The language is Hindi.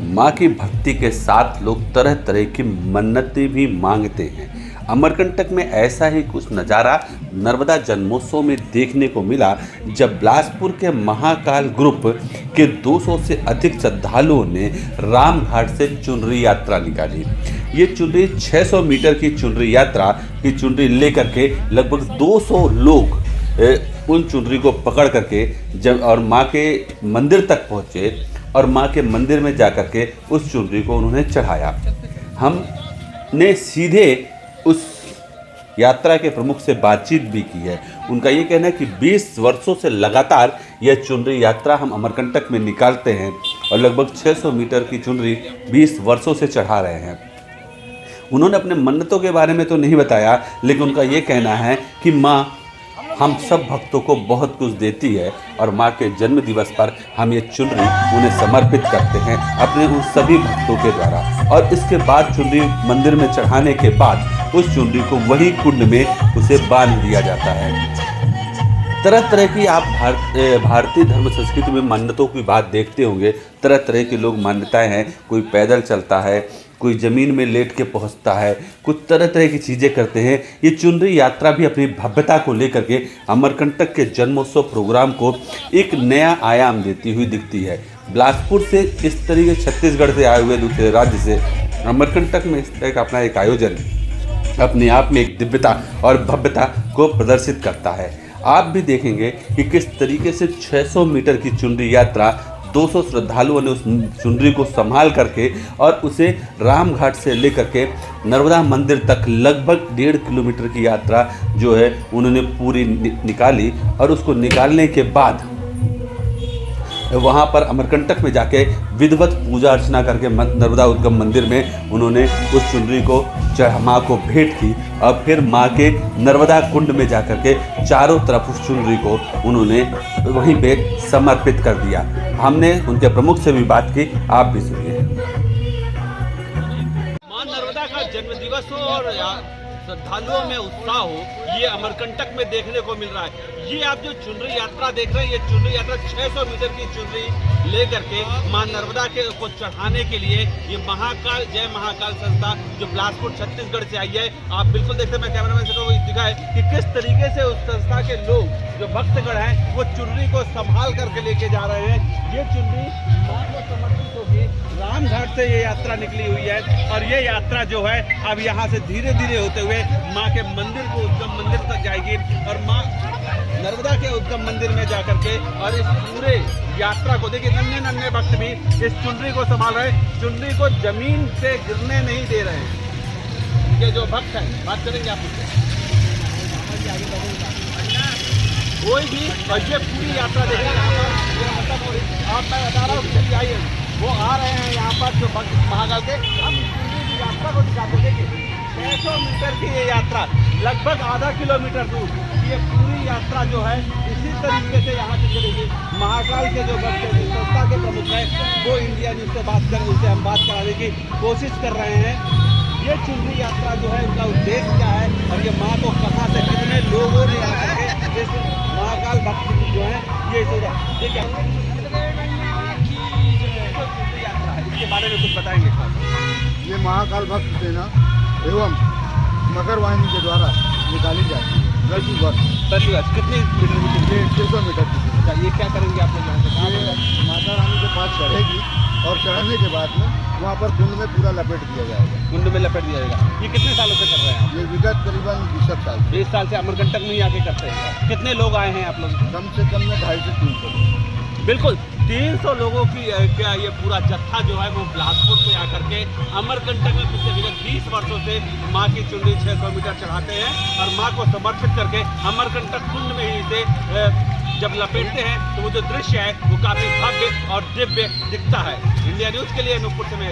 माँ की भक्ति के साथ लोग तरह तरह की मन्नतें भी मांगते हैं। अमरकंटक में ऐसा ही कुछ नज़ारा नर्मदा जन्मोत्सव में देखने को मिला, जब बिलासपुर के महाकाल ग्रुप के 200 से अधिक श्रद्धालुओं ने रामघाट से चुनरी यात्रा निकाली। ये चुनरी 600 मीटर की चुनरी यात्रा की चुनरी लेकर के लगभग 200 लोग उन चुनरी को पकड़ करके जब और माँ के मंदिर तक पहुँचे और माँ के मंदिर में जाकर के उस चुनरी को उन्होंने चढ़ाया। हमने सीधे उस यात्रा के प्रमुख से बातचीत भी की है। उनका ये कहना है कि 20 वर्षों से लगातार यह चुनरी यात्रा हम अमरकंटक में निकालते हैं और लगभग 600 मीटर की चुनरी 20 वर्षों से चढ़ा रहे हैं। उन्होंने अपने मन्नतों के बारे में तो नहीं बताया, लेकिन उनका ये कहना है कि माँ हम सब भक्तों को बहुत कुछ देती है और माँ के जन्म दिवस पर हम ये चुनरी उन्हें समर्पित करते हैं अपने उन सभी भक्तों के द्वारा। और इसके बाद चुनरी मंदिर में चढ़ाने के बाद उस चुनरी को वही कुंड में उसे बांध दिया जाता है। तरह तरह की आप भारतीय धर्म संस्कृति में मान्यताओं की बात देखते होंगे। तरह तरह के लोग मान्यताएं हैं, कोई पैदल चलता है, कोई ज़मीन में लेट के पहुंचता है, कुछ तरह तरह की चीज़ें करते हैं। ये चुनरी यात्रा भी अपनी भव्यता को लेकर के अमरकंटक के जन्मोत्सव प्रोग्राम को एक नया आयाम देती हुई दिखती है। बिलासपुर से इस तरीके छत्तीसगढ़ से आए हुए दूसरे राज्य से अमरकंटक में इस तरह का अपना एक आयोजन अपने आप में एक दिव्यता और भव्यता को प्रदर्शित करता है। आप भी देखेंगे कि किस तरीके से 600 मीटर की चुनरी यात्रा 200 श्रद्धालुओं ने उस चुनरी को संभाल करके और उसे रामघाट से लेकर के नर्मदा मंदिर तक लगभग 1.5 किलोमीटर की यात्रा जो है उन्होंने पूरी निकाली। और उसको निकालने के बाद वहाँ पर अमरकंटक में जाके विधिवत पूजा अर्चना करके नर्मदा उद्गम मंदिर में उन्होंने उस चुनरी को माँ को भेंट की और फिर माँ के नर्मदा कुंड में जाकर के चारों तरफ उस चुनरी को उन्होंने वहीं पे समर्पित कर दिया। हमने उनके प्रमुख से भी बात की, आप भी सुनिए। माँ नर्मदा का जन्म दिवस हो और श्रद्धालुओं में उत्साह हो, ये अमरकंटक में देखने को मिल रहा है। ये आप जो चुनरी यात्रा देख रहे हैं, ये चुनरी यात्रा 600 मीटर की चुनरी लेकर के मां नर्मदा के को चढ़ाने के लिए ये महाकाल जय महाकाल संस्था जो बिलासपुर छत्तीसगढ़ से आई है। आप बिल्कुल देखते हैं, मैं कैमरामैन से को दिखाए कि किस तरीके से उस संस्था के लोग जो भक्तगण हैं वो चुनरी को संभाल करके लेके जा रहे हैं। ये चुनरी मां को समर्पित होगी। रामघाट से ये यात्रा निकली हुई है और ये यात्रा जो है अब यहाँ से धीरे धीरे होते हुए माँ के मंदिर को उद्गम मंदिर तक जाएगी और माँ नर्मदा के उद्गम मंदिर में जाकर के और इस पूरे यात्रा को देखिए नन्हे नन्हे भक्त भी इस चुनरी को संभाल रहे हैं। चुनरी को जमीन से गिरने नहीं दे रहे हैं। ये जो भक्त हैं, बात करेंगे आप कोई भी, और ये पूरी यात्रा देखिए आप मैं बता रहा हूँ आइए वो आ रहे हैं यहाँ पर जो भक्त महाकाल के। हम चुनरी की यात्रा को दिखाते देखिए 600 मीटर की ये यात्रा लगभग आधा किलोमीटर दूर, ये पूरी यात्रा जो है इसी तरीके से यहाँ से चलेगी। महाकाल के जो भक्त संस्था के प्रमुख हैं वो इंडिया न्यूज़ से बात कर उनसे हम बात कराने की कोशिश कर रहे हैं। ये चुनरी यात्रा जो है उनका उद्देश्य क्या है और ये माँ को कहाँ से कितने लोगों ने आकर के इस महाकाल भक्त जो है ये देखिए यात्रा है, इसके बारे में कुछ बताएंगे। ये महाकाल भक्त सेना एवं मकर वाहिनी के द्वारा निकाली जाती है प्रति वर्ष। कितनी मीटर की? 600 मीटर की। ये क्या करेंगे आप लोग यहाँ से? ये माता रानी के पास चढ़ेगी और चढ़ने के बाद में वहाँ पर कुंड में पूरा लपेट दिया जाएगा। कुंड में लपेट दिया जाएगा। ये कितने सालों से कर रहे हैं आप? ये विगत करीबन 20 साल 20 साल से अमरकंटक में ही आके करते हैं। कितने लोग आए हैं आप लोग? कम से कम में 250 से 300। बिल्कुल 300 लोगों की क्या ये पूरा जत्था जो है वो बिलासपुर से आकर के अमरकंटक में पिछले विगत 20 वर्षों से माँ की चुनरी 600 मीटर चढ़ाते हैं और माँ को समर्पित करके अमरकंटक कुंड में ही इसे जब लपेटते हैं तो वो जो दृश्य है वो काफ़ी भव्य और दिव्य दिखता है। इंडिया न्यूज़ के लिए अनूपपुर से मैं